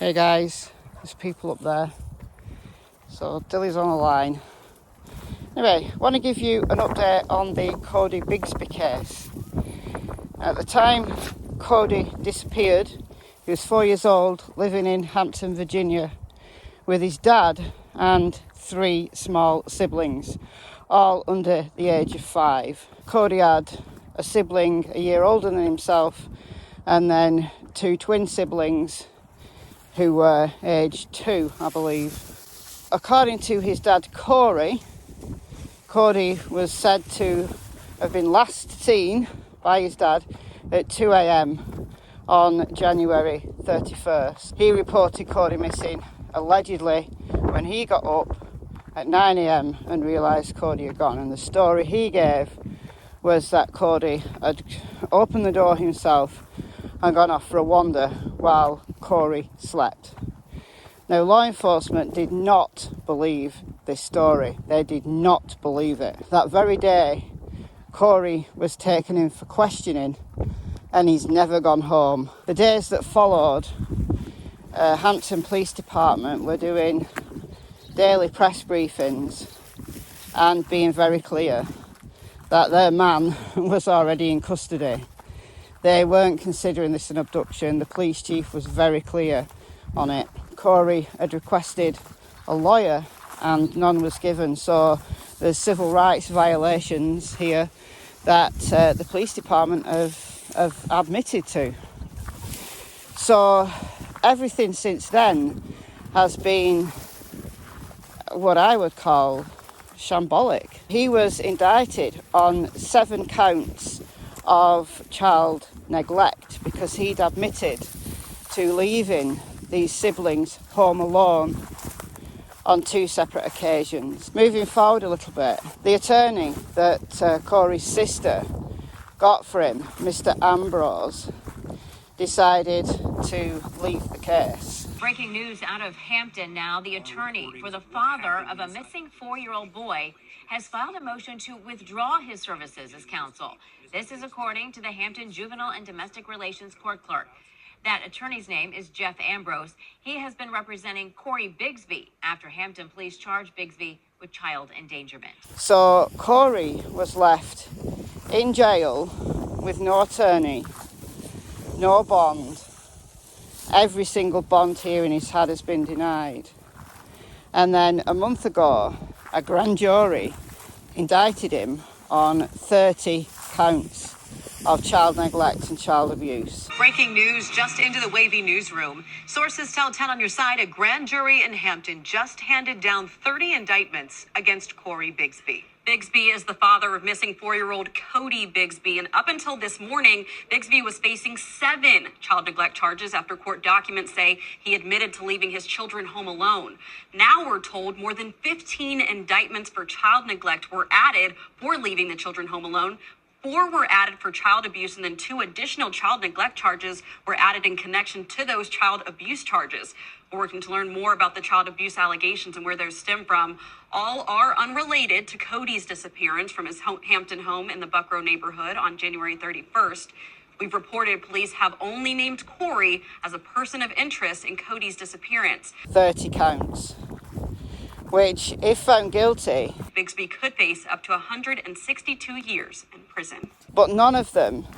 Hey guys, there's people up there. So Dilly's on the line. Anyway, I want to give you an update on the Codi Bigsby case. At the time Codi disappeared, he was 4 years old, living in Hampton, Virginia, with his dad and 3 small siblings, all under the age of 5. Codi had a sibling a year older than himself, and then 2 twin siblings who were aged 2, I believe. According to his dad, Codi was said to have been last seen by his dad at 2 a.m. on January 31st. He reported Codi missing, allegedly, when he got up at 9 a.m. and realised Codi had gone. And the story he gave was that Codi had opened the door himself and gone off for a wander while Cory slept. Now, law enforcement did not believe this story. They did not believe it. That very day, Cory was taken in for questioning, and he's never gone home. The days that followed, Hampton Police Department were doing daily press briefings and being very clear that their man was already in custody. They weren't considering this an abduction. The police chief was very clear on it. Cory had requested a lawyer and none was given, so there's civil rights violations here that the police department have admitted to. So everything since then has been what I would call shambolic. He was indicted on 7 counts of child neglect because he'd admitted to leaving these siblings home alone on 2 separate occasions. Moving forward a little bit, the attorney that Cory's sister got for him, Mr. Ambrose, decided to leave the case. Breaking news out of Hampton now. The attorney for the father of a missing 4-year-old boy has filed a motion to withdraw his services as counsel. This is according to the Hampton Juvenile and Domestic Relations Court clerk. That attorney's name is Jeff Ambrose. He has been representing Cory Bigsby after Hampton police charged Bigsby with child endangerment. So Cory was left in jail with no attorney, no bond. Every single bond hearing he's had has been denied. And then a month ago, a grand jury indicted him on 30 counts of child neglect and child abuse. Breaking news just into the Wavy newsroom. Sources tell 10 on your side a grand jury in Hampton just handed down 30 indictments against Cory Bigsby. Bigsby is the father of missing 4-year-old Codi Bigsby, and up until this morning, Bigsby was facing 7 child neglect charges after court documents say he admitted to leaving his children home alone. Now we're told more than 15 indictments for child neglect were added for leaving the children home alone. 4 were added for child abuse, and then 2 additional child neglect charges were added in connection to those child abuse charges. We're working to learn more about the child abuse allegations and where those stem from. All are unrelated to Codi's disappearance from his Hampton home in the Buckrow neighborhood on January 31st. We've reported police have only named Cory as a person of interest in Codi's disappearance. 30 counts, which, if found guilty, Bigsby could face up to 162 years in prison. But none of them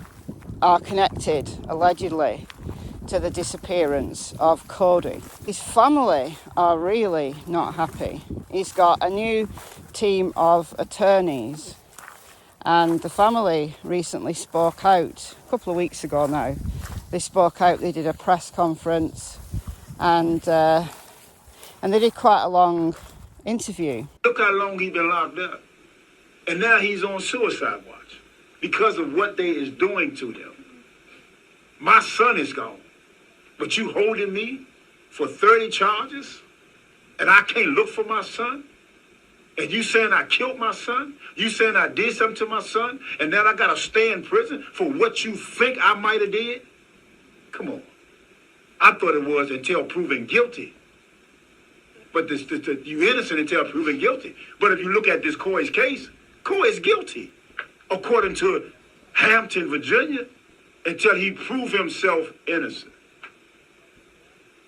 are connected, allegedly, to the disappearance of Codi. His family are really not happy. He's got a new team of attorneys, and the family recently spoke out, a couple of weeks ago now. They spoke out, they did a press conference, and they did quite a long interview. Look how long he's been locked up. And now he's on suicide watch because of what they is doing to them. My son is gone. But you holding me for 30 charges? And I can't look for my son? And you saying I killed my son? You saying I did something to my son? And now I gotta stay in prison for what you think I might have did? Come on. I thought it was until proven guilty. But you innocent until proven guilty. But if you look at this Cory's case, Cory is guilty, according to Hampton, Virginia, until he prove himself innocent.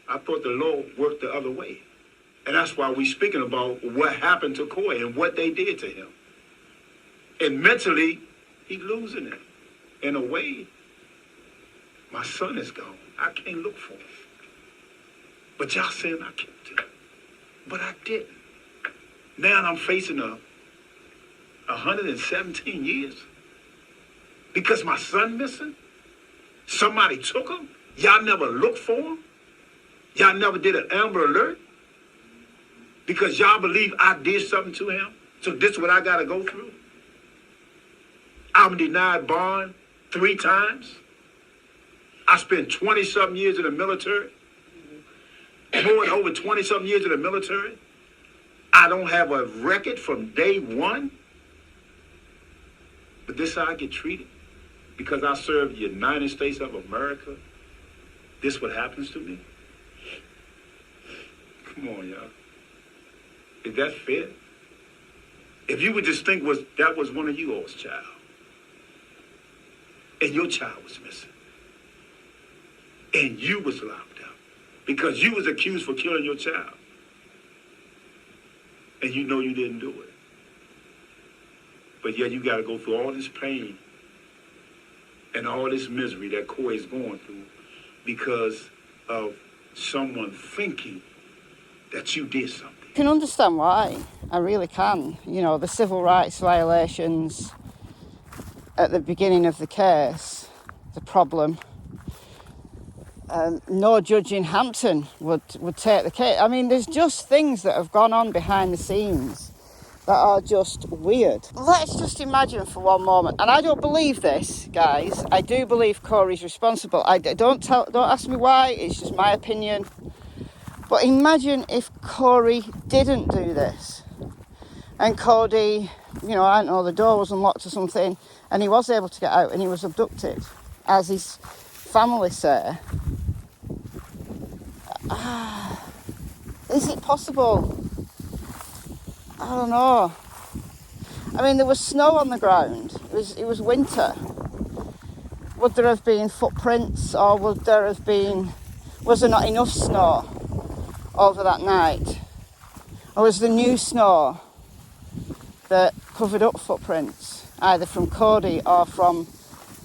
I thought the law worked the other way. And that's why we're speaking about what happened to Cory and what they did to him. And mentally, he's losing it. In a way, my son is gone. I can't look for him. But y'all saying I killed him. But I didn't. Now I'm facing 117 years. Because my son missing? Somebody took him? Y'all never looked for him? Y'all never did an Amber Alert? Because y'all believe I did something to him? So this is what I got to go through? I'm denied bond 3 times. I spent 20-something years in the military. More than over 20-something years in the military. I don't have a record from day one. But this is how I get treated. Because I served the United States of America. This what happens to me? Come on, y'all. Is that fair? If you would just think that was one of you all's child. And your child was missing. And you was locked up. Because you was accused for killing your child. And you know you didn't do it. But yet you got to go through all this pain and all this misery that Cory's going through because of someone thinking that you did something. I can understand why. I really can. You know, the civil rights violations at the beginning of the case, the problem. No judge in Hampton would take the case. I mean, there's just things that have gone on behind the scenes that are just weird. Let's just imagine for one moment, and I don't believe this, guys. I do believe Cory's responsible. Don't ask me why. It's just my opinion. But imagine if Cory didn't do this, and Codi, you know, I don't know, the door was unlocked or something, and he was able to get out, and he was abducted, as his family say. Is it possible? I don't know. I mean, there was snow on the ground. It was winter. Would there have been footprints, or was there not enough snow over that night? Or was there new snow that covered up footprints, either from Codi or from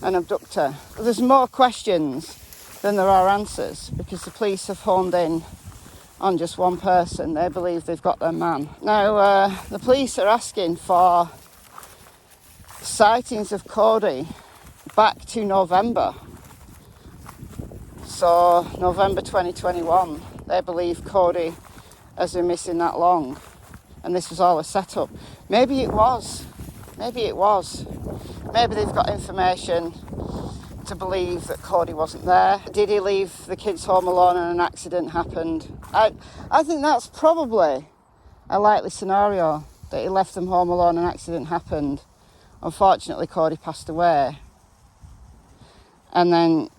an abductor? There's more questions than there are answers, because the police have honed in on just one person. They believe they've got their man. Now, the police are asking for sightings of Codi back to November. So, November 2021. They believe Codi has been missing that long. And this was all a setup. Maybe it was. Maybe it was. Maybe they've got information to believe that Codi wasn't there. Did he leave the kids home alone and an accident happened? I think that's probably a likely scenario, that he left them home alone and an accident happened. Unfortunately, Codi passed away. And then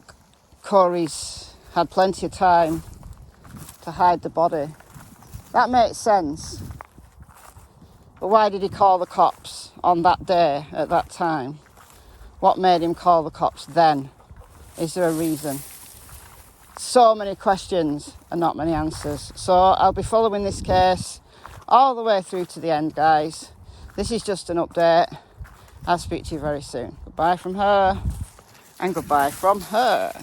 Cory's had plenty of time to hide the body. That makes sense. But why did he call the cops on that day, at that time? What made him call the cops then? Is there a reason? So many questions and not many answers. So I'll be following this case all the way through to the end, guys. This is just an update. I'll speak to you very soon. Goodbye from her, and goodbye from her.